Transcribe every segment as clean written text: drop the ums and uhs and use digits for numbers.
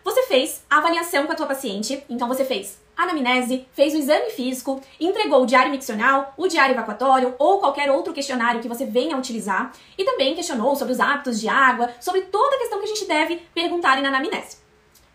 Você fez a avaliação com a tua paciente, então você fez a anamnese, fez o exame físico, entregou o diário miccional, o diário evacuatório ou qualquer outro questionário que você venha a utilizar e também questionou sobre os hábitos de água, sobre toda a questão que a gente deve perguntar na anamnese.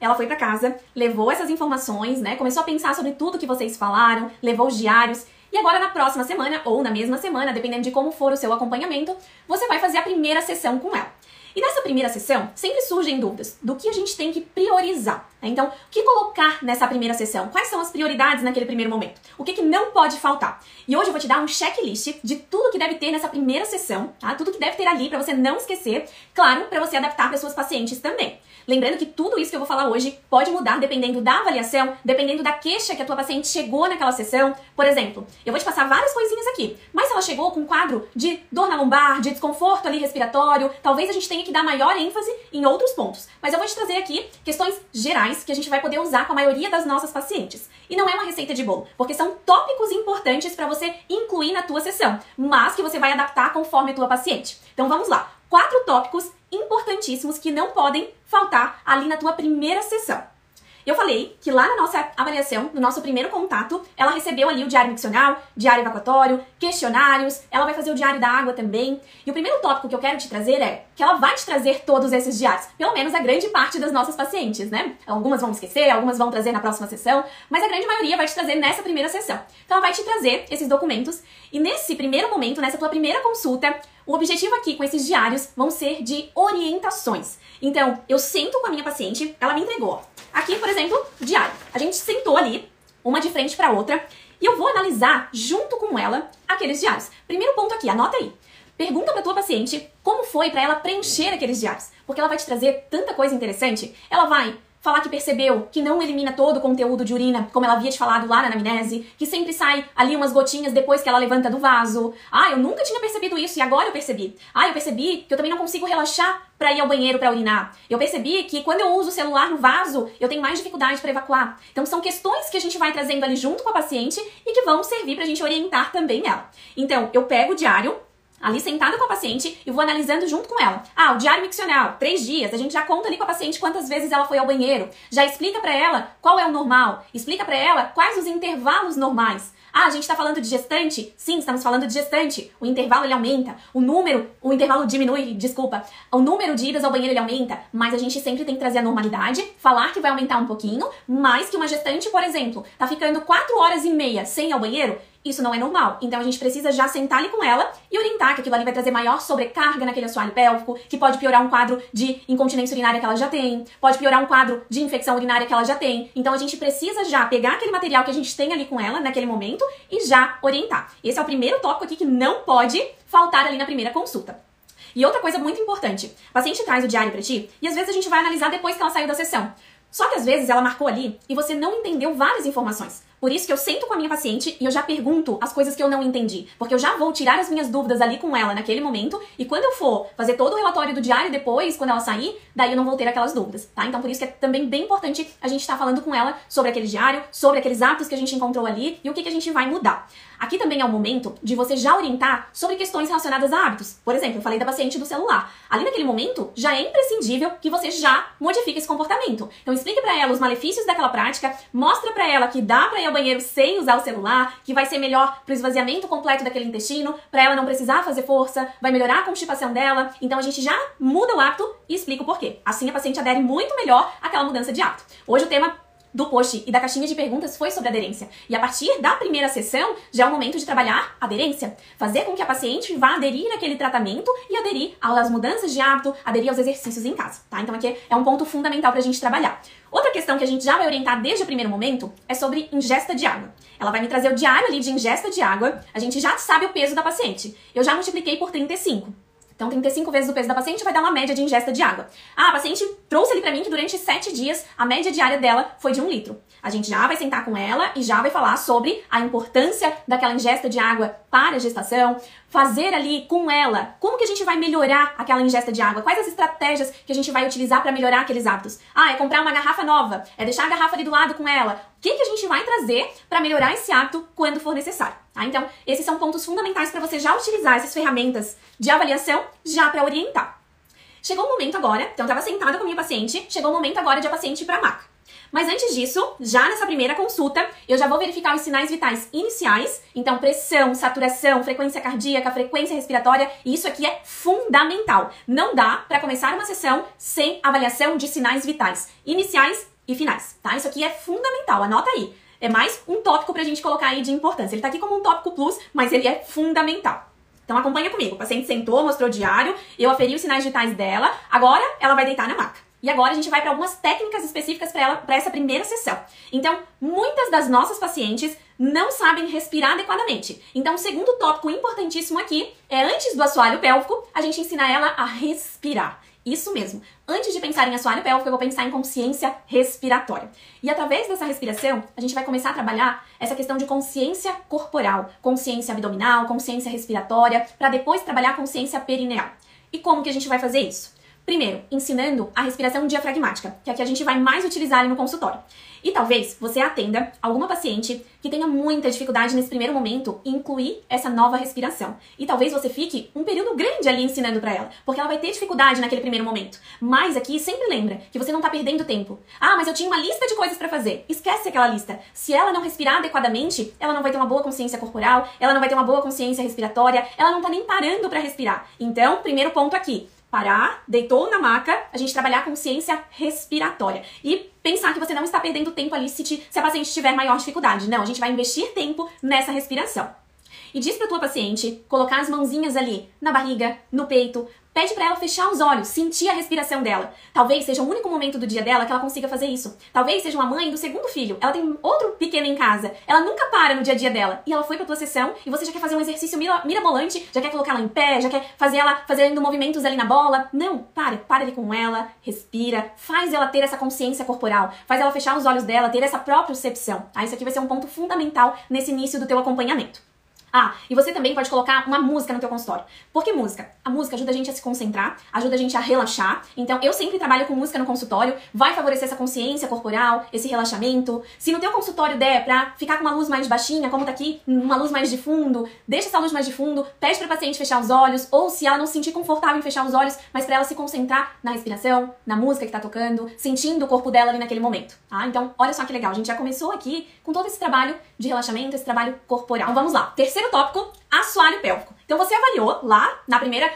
Ela foi para casa, levou essas informações, né? Começou a pensar sobre tudo que vocês falaram, levou os diários e agora na próxima semana ou na mesma semana, dependendo de como for o seu acompanhamento, você vai fazer a primeira sessão com ela. E nessa primeira sessão, sempre surgem dúvidas do que a gente tem que priorizar. Então, o que colocar nessa primeira sessão? Quais são as prioridades naquele primeiro momento? O que não pode faltar? E hoje eu vou te dar um checklist de tudo que deve ter nessa primeira sessão, tá? Tudo que deve ter ali para você não esquecer, claro, para você adaptar para suas pacientes também. Lembrando que tudo isso que eu vou falar hoje pode mudar dependendo da avaliação, dependendo da queixa que a tua paciente chegou naquela sessão. Por exemplo, eu vou te passar várias coisinhas aqui, mas se ela chegou com um quadro de dor na lombar, de desconforto ali respiratório, talvez a gente tenha que dar maior ênfase em outros pontos. Mas eu vou te trazer aqui questões gerais que a gente vai poder usar com a maioria das nossas pacientes. E não é uma receita de bolo, porque são tópicos importantes para você incluir na tua sessão, mas que você vai adaptar conforme a tua paciente. Então vamos lá. 4 tópicos importantíssimos que não podem faltar ali na tua primeira sessão. Eu falei que lá na nossa avaliação, no nosso primeiro contato, ela recebeu ali o diário miccional, diário evacuatório, questionários, ela vai fazer o diário da água também. E o primeiro tópico que eu quero te trazer é que ela vai te trazer todos esses diários, pelo menos a grande parte das nossas pacientes, né? Algumas vão esquecer, algumas vão trazer na próxima sessão, mas a grande maioria vai te trazer nessa primeira sessão. Então ela vai te trazer esses documentos e nesse primeiro momento, nessa tua primeira consulta, o objetivo aqui com esses diários vão ser de orientações. Então, eu sento com a minha paciente, ela me entregou, ó. Aqui, por exemplo, diário. A gente sentou ali, uma de frente para outra, e eu vou analisar junto com ela aqueles diários. Primeiro ponto aqui, anota aí. Pergunta para tua paciente como foi para ela preencher aqueles diários, porque ela vai te trazer tanta coisa interessante. Ela vai falar que percebeu que não elimina todo o conteúdo de urina, como ela havia te falado lá na anamnese, que sempre sai ali umas gotinhas depois que ela levanta do vaso. Ah, eu nunca tinha percebido isso e agora eu percebi. Ah, eu percebi que eu também não consigo relaxar para ir ao banheiro para urinar. Eu percebi que quando eu uso o celular no vaso, eu tenho mais dificuldade para evacuar. Então são questões que a gente vai trazendo ali junto com a paciente e que vão servir pra gente orientar também ela. Então, eu pego o diário, ali sentada com a paciente e vou analisando junto com ela. Ah, o diário miccional, 3 dias, a gente já conta ali com a paciente quantas vezes ela foi ao banheiro, já explica pra ela qual é o normal, explica pra ela quais os intervalos normais. Ah, a gente tá falando de gestante? Sim, estamos falando de gestante. O intervalo ele aumenta, o intervalo diminui, desculpa. O número de idas ao banheiro ele aumenta, mas a gente sempre tem que trazer a normalidade, falar que vai aumentar um pouquinho, mas que uma gestante, por exemplo, tá ficando 4 horas e meia sem ir ao banheiro, isso não é normal. Então a gente precisa já sentar ali com ela e orientar que aquilo ali vai trazer maior sobrecarga naquele assoalho pélvico, que pode piorar um quadro de incontinência urinária que ela já tem, pode piorar um quadro de infecção urinária que ela já tem. Então a gente precisa já pegar aquele material que a gente tem ali com ela naquele momento e já orientar. Esse é o primeiro tópico aqui que não pode faltar ali na primeira consulta. E outra coisa muito importante, o paciente traz o diário pra ti e às vezes a gente vai analisar depois que ela saiu da sessão. Só que às vezes ela marcou ali e você não entendeu várias informações. Por isso que eu sento com a minha paciente e eu já pergunto as coisas que eu não entendi. Porque eu já vou tirar as minhas dúvidas ali com ela naquele momento. E quando eu for fazer todo o relatório do diário depois, quando ela sair, daí eu não vou ter aquelas dúvidas, tá? Então por isso que é também bem importante a gente estar falando com ela sobre aquele diário, sobre aqueles hábitos que a gente encontrou ali e o que a gente vai mudar. Aqui também é o momento de você já orientar sobre questões relacionadas a hábitos. Por exemplo, eu falei da paciente do celular. Ali naquele momento, já é imprescindível que você já modifique esse comportamento. Então explique pra ela os malefícios daquela prática, mostra pra ela que dá pra ir ao banheiro sem usar o celular, que vai ser melhor pro esvaziamento completo daquele intestino, pra ela não precisar fazer força, vai melhorar a constipação dela. Então a gente já muda o hábito e explica o porquê. Assim a paciente adere muito melhor àquela mudança de hábito. Hoje o tema do post e da caixinha de perguntas foi sobre aderência. E a partir da primeira sessão, já é o momento de trabalhar aderência. Fazer com que a paciente vá aderir àquele tratamento e aderir às mudanças de hábito, aderir aos exercícios em casa, tá? Então aqui é um ponto fundamental pra gente trabalhar. Outra questão que a gente já vai orientar desde o primeiro momento é sobre ingesta de água. Ela vai me trazer o diário ali de ingesta de água, a gente já sabe o peso da paciente. Eu já multipliquei por 35. Então, 35 vezes o peso da paciente vai dar uma média de ingesta de água. Ah, a paciente trouxe ali pra mim que durante 7 dias a média diária dela foi de 1 litro. A gente já vai sentar com ela e já vai falar sobre a importância daquela ingesta de água para a gestação, fazer ali com ela como que a gente vai melhorar aquela ingesta de água, quais as estratégias que a gente vai utilizar para melhorar aqueles hábitos. Ah, é comprar uma garrafa nova, é deixar a garrafa ali do lado com ela. O que a gente vai trazer para melhorar esse hábito quando for necessário, tá? Então, esses são pontos fundamentais para você já utilizar essas ferramentas de avaliação já para orientar. Chegou o momento agora, então eu tava sentada com a minha paciente, chegou o momento agora de a paciente ir pra maca. Mas antes disso, já nessa primeira consulta, eu já vou verificar os sinais vitais iniciais, então pressão, saturação, frequência cardíaca, frequência respiratória, e isso aqui é fundamental. Não dá para começar uma sessão sem avaliação de sinais vitais iniciais e finais, tá? Isso aqui é fundamental, anota aí. É mais um tópico pra gente colocar aí de importância. Ele tá aqui como um tópico plus, mas ele é fundamental. Então acompanha comigo. O paciente sentou, mostrou o diário, eu aferi os sinais vitais dela, agora ela vai deitar na maca. E agora a gente vai para algumas técnicas específicas para essa primeira sessão. Então, muitas das nossas pacientes não sabem respirar adequadamente. Então, o segundo tópico importantíssimo aqui é, antes do assoalho pélvico, a gente ensina ela a respirar. Isso mesmo. Antes de pensar em assoalho pélvico, eu vou pensar em consciência respiratória. E através dessa respiração, a gente vai começar a trabalhar essa questão de consciência corporal, consciência abdominal, consciência respiratória, para depois trabalhar a consciência perineal. E como que a gente vai fazer isso? Primeiro, ensinando a respiração diafragmática, que é a que a gente vai mais utilizar ali no consultório. E talvez você atenda alguma paciente que tenha muita dificuldade nesse primeiro momento em incluir essa nova respiração. E talvez você fique um período grande ali ensinando para ela, porque ela vai ter dificuldade naquele primeiro momento. Mas aqui sempre lembra que você não tá perdendo tempo. Ah, mas eu tinha uma lista de coisas para fazer. Esquece aquela lista. Se ela não respirar adequadamente, ela não vai ter uma boa consciência corporal, ela não vai ter uma boa consciência respiratória, ela não tá nem parando para respirar. Então, primeiro ponto aqui. Parar, deitou na maca, a gente trabalhar a consciência respiratória. E pensar que você não está perdendo tempo ali se a paciente tiver maior dificuldade. Não, a gente vai investir tempo nessa respiração. E diz pra tua paciente colocar as mãozinhas ali na barriga, no peito. Pede pra ela fechar os olhos, sentir a respiração dela. Talvez seja o único momento do dia dela que ela consiga fazer isso. Talvez seja uma mãe do segundo filho. Ela tem outro pequeno em casa. Ela nunca para no dia a dia dela. E ela foi pra tua sessão e você já quer fazer um exercício mirabolante, já quer colocar ela em pé, já quer fazer ela fazendo movimentos ali na bola. Não, para ali com ela, respira, faz ela ter essa consciência corporal, faz ela fechar os olhos dela, ter essa propriocepção. Tá? Isso aqui vai ser um ponto fundamental nesse início do teu acompanhamento. Ah, e você também pode colocar uma música no teu consultório. Por que música? A música ajuda a gente a se concentrar, ajuda a gente a relaxar. Então, eu sempre trabalho com música no consultório, vai favorecer essa consciência corporal, esse relaxamento. Se no teu consultório der pra ficar com uma luz mais baixinha, como tá aqui, uma luz mais de fundo, deixa essa luz mais de fundo, pede pra paciente fechar os olhos, ou se ela não se sentir confortável em fechar os olhos, mas pra ela se concentrar na respiração, na música que tá tocando, sentindo o corpo dela ali naquele momento. Tá? Então, olha só que legal, a gente já começou aqui com todo esse trabalho de relaxamento, esse trabalho corporal. Então, vamos lá. Terceiro tópico, assoalho pélvico. Então você avaliou lá,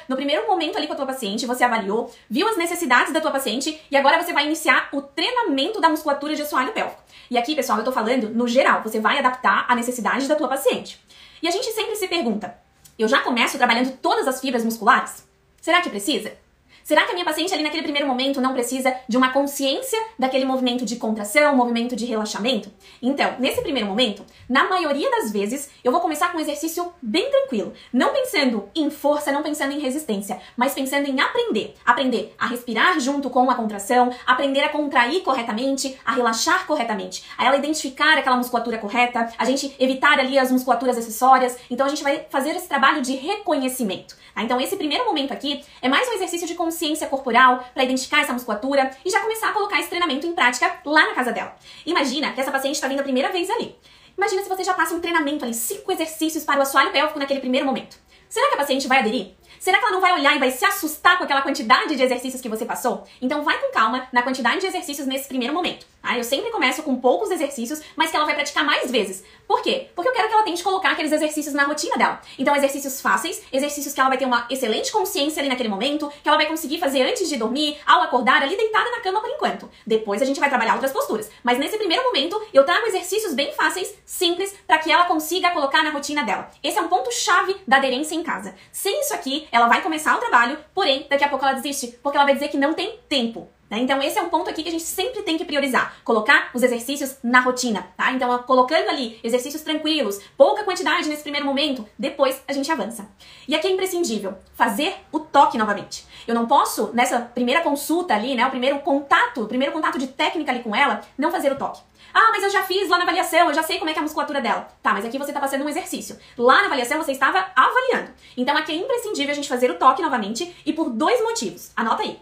no primeiro momento ali com a tua paciente, você avaliou, viu as necessidades da tua paciente e agora você vai iniciar o treinamento da musculatura de assoalho pélvico. E aqui, pessoal, eu tô falando no geral, você vai adaptar a necessidade da tua paciente. E a gente sempre se pergunta, eu já começo trabalhando todas as fibras musculares? Será que precisa? Será que a minha paciente ali naquele primeiro momento não precisa de uma consciência daquele movimento de contração, movimento de relaxamento? Então, nesse primeiro momento, na maioria das vezes, eu vou começar com um exercício bem tranquilo. Não pensando em força, não pensando em resistência, mas pensando em aprender. Aprender a respirar junto com a contração, aprender a contrair corretamente, a relaxar corretamente, a ela identificar aquela musculatura correta, a gente evitar ali as musculaturas acessórias. Então, a gente vai fazer esse trabalho de reconhecimento. Tá? Então, esse primeiro momento aqui é mais um exercício de consciência corporal para identificar essa musculatura e já começar a colocar esse treinamento em prática lá na casa dela. Imagina que essa paciente está vindo a primeira vez ali. Imagina se você já passa um treinamento ali, 5 exercícios para o assoalho pélvico naquele primeiro momento. Será que a paciente vai aderir? Será que ela não vai olhar e vai se assustar com aquela quantidade de exercícios que você passou? Então vai com calma na quantidade de exercícios nesse primeiro momento. Tá? Eu sempre começo com poucos exercícios, mas que ela vai praticar mais vezes. Por quê? Porque eu quero que ela tente colocar aqueles exercícios na rotina dela. Então exercícios fáceis, exercícios que ela vai ter uma excelente consciência ali naquele momento, que ela vai conseguir fazer antes de dormir, ao acordar, ali deitada na cama por enquanto. Depois a gente vai trabalhar outras posturas. Mas nesse primeiro momento, eu trago exercícios bem fáceis, simples, para que ela consiga colocar na rotina dela. Esse é um ponto-chave da aderência em casa. Sem isso aqui, ela vai começar o trabalho, porém, daqui a pouco ela desiste, porque ela vai dizer que não tem tempo. Então esse é um ponto aqui que a gente sempre tem que priorizar, colocar os exercícios na rotina, tá? Então colocando ali exercícios tranquilos, pouca quantidade nesse primeiro momento, depois a gente avança. E aqui é imprescindível fazer o toque novamente. Eu não posso, nessa primeira consulta ali, né, o primeiro contato de técnica ali com ela, não fazer o toque. Ah, mas eu já fiz lá na avaliação, eu já sei como é que é a musculatura dela. Tá, mas aqui você tá passando um exercício. Lá na avaliação você estava avaliando. Então aqui é imprescindível a gente fazer o toque novamente e por 2 motivos. Anota aí.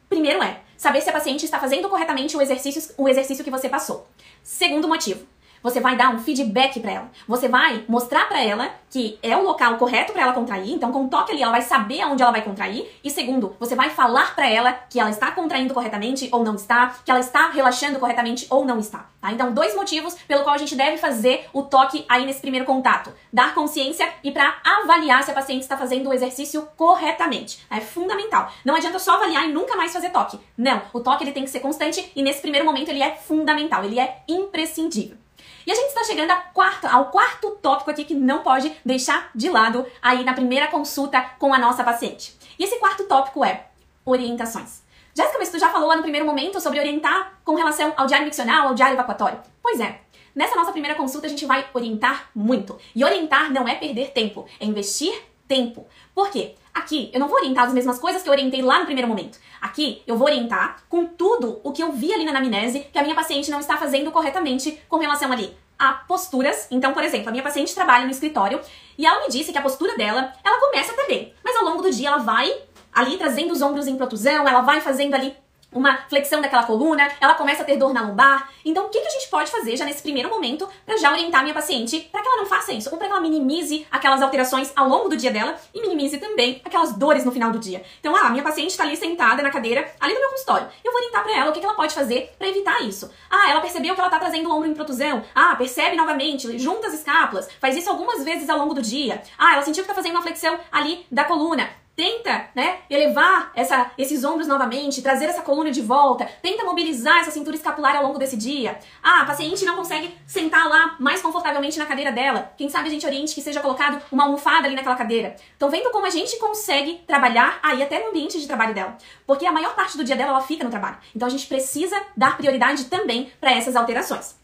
Primeiro é saber se a paciente está fazendo corretamente o exercício que você passou. Segundo motivo, você vai dar um feedback para ela. Você vai mostrar para ela que é o local correto para ela contrair. Então, com o toque ali, ela vai saber aonde ela vai contrair. E segundo, você vai falar para ela que ela está contraindo corretamente ou não está, que ela está relaxando corretamente ou não está. Tá? Então, 2 motivos pelo qual a gente deve fazer o toque aí nesse primeiro contato. Dar consciência e para avaliar se a paciente está fazendo o exercício corretamente. É fundamental. Não adianta só avaliar e nunca mais fazer toque. Não, o toque ele tem que ser constante e nesse primeiro momento ele é fundamental, ele é imprescindível. E a gente está chegando ao quarto tópico aqui que não pode deixar de lado aí na primeira consulta com a nossa paciente. E esse quarto tópico é orientações. Jéssica, mas tu já falou lá no primeiro momento sobre orientar com relação ao diário miccional, ao diário evacuatório. Pois é, nessa nossa primeira consulta a gente vai orientar muito. E orientar não é perder tempo, é investir tempo. Por quê? Aqui eu não vou orientar as mesmas coisas que eu orientei lá no primeiro momento. Aqui eu vou orientar com tudo o que eu vi ali na anamnese que a minha paciente não está fazendo corretamente com relação ali a posturas. Então, por exemplo, a minha paciente trabalha no escritório e ela me disse que a postura dela, ela começa até bem, mas ao longo do dia ela vai ali trazendo os ombros em protusão, ela vai fazendo ali uma flexão daquela coluna, ela começa a ter dor na lombar. Então, o que a gente pode fazer já nesse primeiro momento para já orientar a minha paciente para que ela não faça isso, ou para que ela minimize aquelas alterações ao longo do dia dela e minimize também aquelas dores no final do dia. Então, a minha paciente está ali sentada na cadeira, ali no meu consultório. Eu vou orientar para ela o que ela pode fazer para evitar isso. Ela percebeu que ela está trazendo o ombro em protusão. Percebe novamente, junta as escápulas, faz isso algumas vezes ao longo do dia. Ela sentiu que está fazendo uma flexão ali da coluna. Tenta, elevar esses ombros novamente, trazer essa coluna de volta, tenta mobilizar essa cintura escapular ao longo desse dia. A paciente não consegue sentar lá mais confortavelmente na cadeira dela. Quem sabe a gente oriente que seja colocado uma almofada ali naquela cadeira. Então, vendo como a gente consegue trabalhar aí até no ambiente de trabalho dela. Porque a maior parte do dia dela, ela fica no trabalho. Então, a gente precisa dar prioridade também para essas alterações.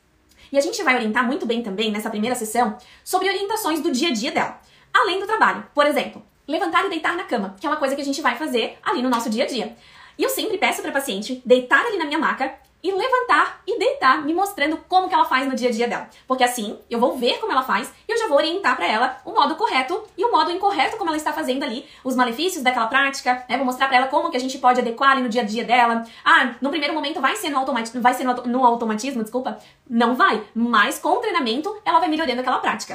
E a gente vai orientar muito bem também, nessa primeira sessão, sobre orientações do dia a dia dela. Além do trabalho. Por exemplo, levantar e deitar na cama, que é uma coisa que a gente vai fazer ali no nosso dia a dia. E eu sempre peço para a paciente deitar ali na minha maca e levantar e deitar, me mostrando como que ela faz no dia a dia dela. Porque assim, eu vou ver como ela faz e eu já vou orientar para ela o modo correto e o modo incorreto como ela está fazendo ali, os malefícios daquela prática, Vou mostrar para ela como que a gente pode adequar ali no dia a dia dela. No primeiro momento vai ser no automatismo, desculpa. Não vai, mas com o treinamento ela vai melhorando aquela prática.